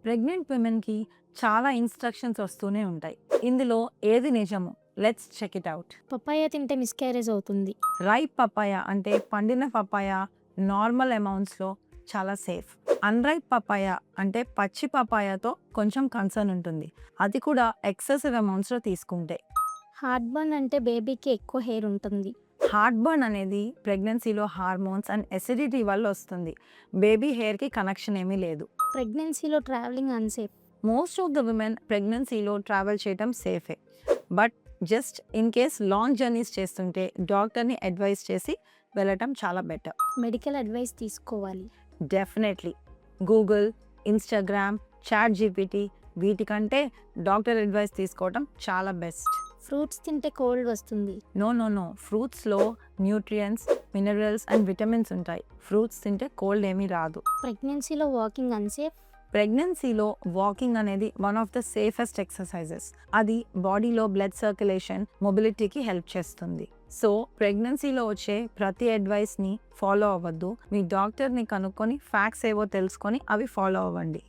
Pregnant విమెన్‌కి చాలా instructions వస్తూనే ఉంటాయి. ఇందులో ఏది నిజమో let's check it out. Papaya తింటే మిస్‌క్యారేజ్ అవుతుంది. రైప్ పపాయ అంటే పండిన పపాయ నార్మల్ అమౌంట్స్‌లో చాలా సేఫ్. అన్‌రైప్ పపాయ అంటే పచ్చి పపాయతో కొంచెం కన్సర్న్ ఉంటుంది. అది కూడా ఎక్సెసివ్ అమౌంట్స్‌లో తీసుకుంటే. హార్ట్ బర్న్ అంటే బేబీకి ఎక్కువ హెయిర్ ఉంటుంది. హార్ట్ బర్న్ అనేది ప్రెగ్నెన్సీలో హార్మోన్స్ అండ్ ఎసిడిటీ వల్ల వస్తుంది. బేబీ హెయిర్‌కి కనెక్షన్ ఏమీ లేదు. ప్రెగ్నెన్సీలో travelling unsafe. Most of the women ప్రెగ్నెన్సీలో ట్రావెల్ చేయటం సేఫే. But just in case long journeys చేస్తుంటే డాక్టర్‌ని అడ్వైస్ చేసి వెళ్ళటం చాలా బెటర్. మెడికల్ అడ్వైస్ తీసుకోవాలి. Definitely. Google, Instagram, chat GPT వీటికంటే డాక్టర్ అడ్వైస్ తీసుకోవటం చాలా బెస్ట్. ఫ్రూట్స్ తింటే కోల్డ్ వస్తుంది. నో. ఫ్రూట్స్‌లో న్యూట్రియంట్స్, మినరల్స్ అండ్ విటమిన్స్ ఉంటాయి. ఫ్రూట్స్ తింటే కోల్డ్ ఏమీ రాదు. ప్రెగ్నెన్సీలో వాకింగ్ అన్‌సేఫ్. ప్రెగ్నెన్సీలో వాకింగ్ అనేది one of the safest exercises. అది బాడీలో బ్లడ్ సర్క్యులేషన్, మొబిలిటీకి హెల్ప్ చేస్తుంది. సో ప్రెగ్నెన్సీలో వచ్చే ప్రతి అడ్వైస్‌ని ఫాలో అవ్వద్దు. మీ డాక్టర్‌ని కనుక్కొని ఫ్యాక్ట్స్ ఏవో తెలుసుకొని అవి ఫాలో అవ్వండి.